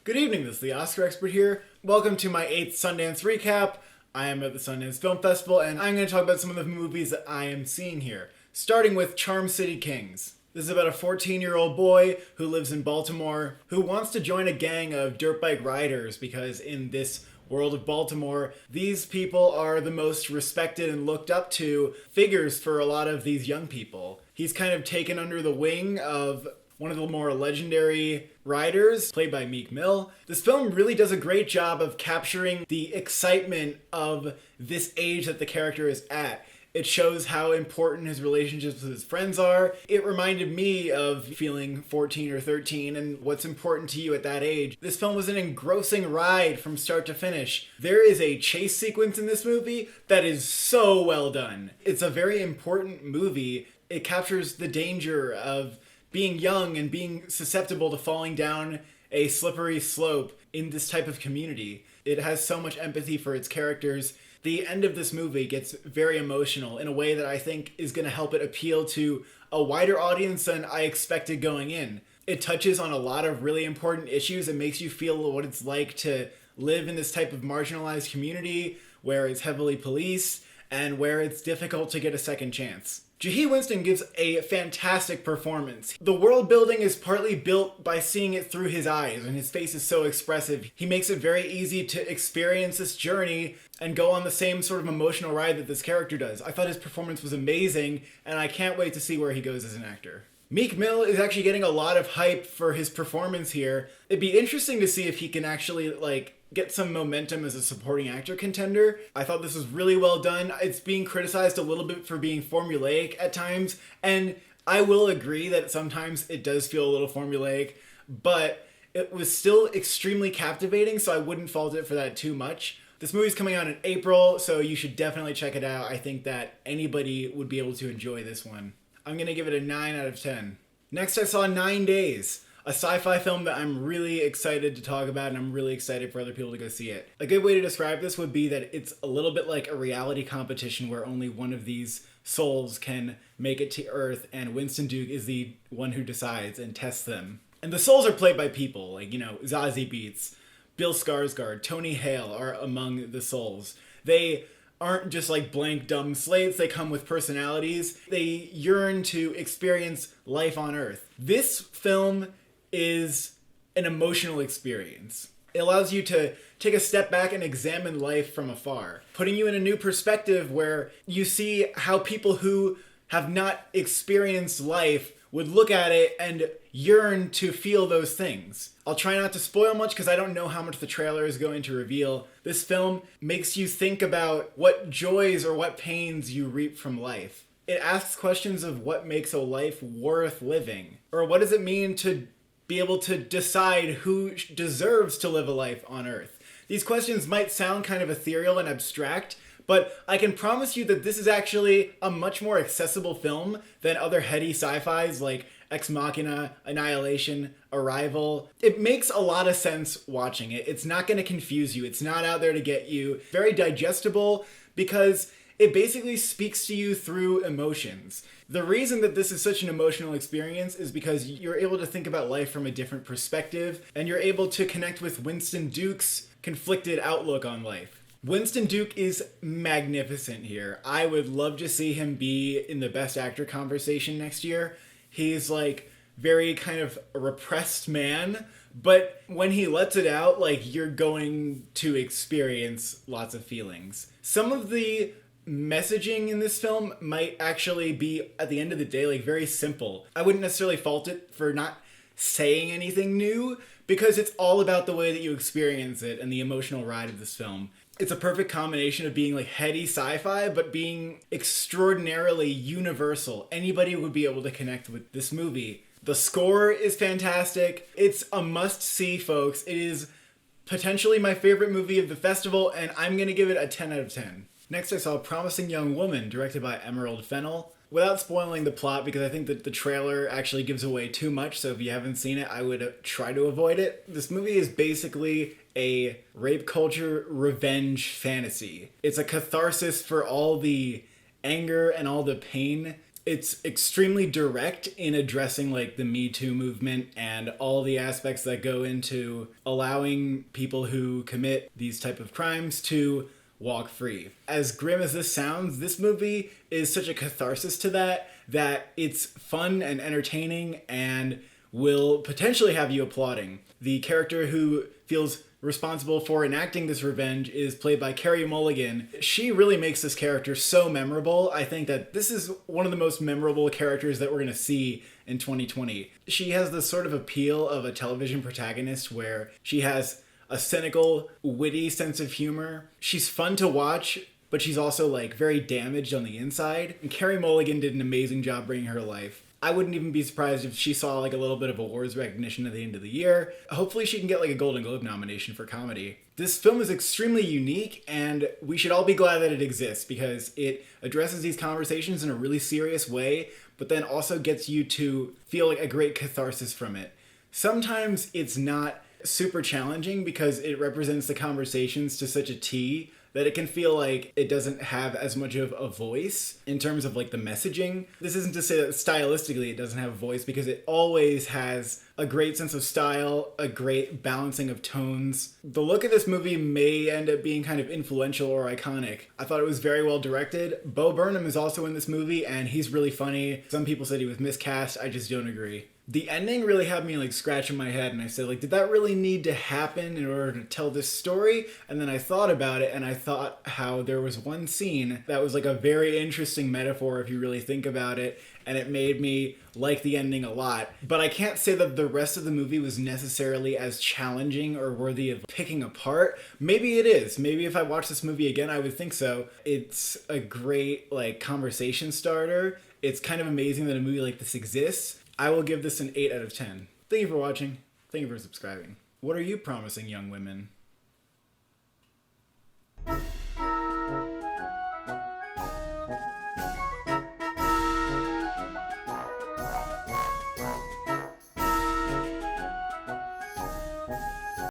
Good evening, this is the Oscar Expert here. Welcome to my 8th Sundance recap. I am at the Sundance Film Festival, and I'm going to talk about some of the movies that I am seeing here. Starting with Charm City Kings. This is about a 14-year-old boy who lives in Baltimore who wants to join a gang of dirt bike riders because in this world of Baltimore, these people are the most respected and looked up to figures for a lot of these young people. He's kind of taken under the wing of one of the more legendary riders, played by Meek Mill. This film really does a great job of capturing the excitement of this age that the character is at. It shows how important his relationships with his friends are. It reminded me of feeling 14 or 13 and what's important to you at that age. This film was an engrossing ride from start to finish. There is a chase sequence in this movie that is so well done. It's a very important movie. It captures the danger of being young and being susceptible to falling down a slippery slope in this type of community. It has so much empathy for its characters. The end of this movie gets very emotional in a way that I think is going to help it appeal to a wider audience than I expected going in. It touches on a lot of really important issues and makes you feel what it's like to live in this type of marginalized community where it's heavily policed and where it's difficult to get a second chance. Jahi Winston gives a fantastic performance. The world building is partly built by seeing it through his eyes, and his face is so expressive. He makes it very easy to experience this journey and go on the same sort of emotional ride that this character does. I thought his performance was amazing, and I can't wait to see where he goes as an actor. Meek Mill is actually getting a lot of hype for his performance here. It'd be interesting to see if he can actually, get some momentum as a supporting actor contender. I thought this was really well done. It's being criticized a little bit for being formulaic at times, and I will agree that sometimes it does feel a little formulaic, but it was still extremely captivating, so I wouldn't fault it for that too much. This movie's coming out in April, so you should definitely check it out. I think that anybody would be able to enjoy this one. I'm gonna give it a 9 out of 10. Next, I saw 9 Days, a sci-fi film that I'm really excited to talk about, and I'm really excited for other people to go see it. A good way to describe this would be that it's a little bit like a reality competition where only one of these souls can make it to Earth, and Winston Duke is the one who decides and tests them. And the souls are played by people, Zazie Beetz, Bill Skarsgård, Tony Hale are among the souls. They aren't just blank dumb slates, they come with personalities. They yearn to experience life on Earth. This film is an emotional experience. It allows you to take a step back and examine life from afar, putting you in a new perspective where you see how people who have not experienced life would look at it and yearn to feel those things. I'll try not to spoil much because I don't know how much the trailer is going to reveal. This film makes you think about what joys or what pains you reap from life. It asks questions of what makes a life worth living, or what does it mean to be able to decide who deserves to live a life on Earth. These questions might sound kind of ethereal and abstract, but I can promise you that this is actually a much more accessible film than other heady sci-fis like Ex Machina, Annihilation, Arrival. It makes a lot of sense watching it. It's not going to confuse you. It's not out there to get you. Very digestible because it basically speaks to you through emotions. The reason that this is such an emotional experience is because you're able to think about life from a different perspective, and you're able to connect with Winston Duke's conflicted outlook on life. Winston Duke is magnificent here. I would love to see him be in the Best Actor conversation next year. He's very kind of a repressed man, but when he lets it out, you're going to experience lots of feelings. Some of the messaging in this film might actually be, at the end of the day, very simple. I wouldn't necessarily fault it for not saying anything new, because it's all about the way that you experience it and the emotional ride of this film. It's a perfect combination of being heady sci-fi, but being extraordinarily universal. Anybody would be able to connect with this movie. The score is fantastic. It's a must-see, folks. It is potentially my favorite movie of the festival, and I'm gonna give it a 10 out of 10. Next, I saw Promising Young Woman, directed by Emerald Fennell. Without spoiling the plot, because I think that the trailer actually gives away too much, so if you haven't seen it, I would try to avoid it. This movie is basically a rape culture revenge fantasy. It's a catharsis for all the anger and all the pain It's extremely direct in addressing like the Me Too movement and all the aspects that go into allowing people who commit these type of crimes to walk free. As grim as this sounds, this movie is such a catharsis to that it's fun and entertaining and will potentially have you applauding. The character who feels responsible for enacting this revenge is played by Carey Mulligan. She really makes this character so memorable. I think that this is one of the most memorable characters that we're going to see in 2020. She has the sort of appeal of a television protagonist where she has a cynical, witty sense of humor. She's fun to watch, but she's also like very damaged on the inside. And Carey Mulligan did an amazing job bringing her to life. I wouldn't even be surprised if she saw like a little bit of awards recognition at the end of the year. Hopefully she can get like a Golden Globe nomination for comedy. This film is extremely unique and we should all be glad that it exists because it addresses these conversations in a really serious way, but then also gets you to feel like a great catharsis from it. Sometimes it's not super challenging because it represents the conversations to such a T that it can feel like it doesn't have as much of a voice in terms of like the messaging. This isn't to say that stylistically it doesn't have a voice because it always has a great sense of style, a great balancing of tones. The look of this movie may end up being kind of influential or iconic. I thought it was very well directed. Bo Burnham is also in this movie and he's really funny. Some people said he was miscast. I just don't agree. The ending really had me like scratching my head and I said like, did that really need to happen in order to tell this story? And then I thought about it and I thought how there was one scene that was like a very interesting metaphor if you really think about it, and it made me like the ending a lot. But I can't say that the rest of the movie was necessarily as challenging or worthy of picking apart. Maybe it is. Maybe if I watch this movie again, I would think so. It's a great like conversation starter. It's kind of amazing that a movie like this exists. I will give this an 8 out of 10. Thank you for watching. Thank you for subscribing. What are you promising young women?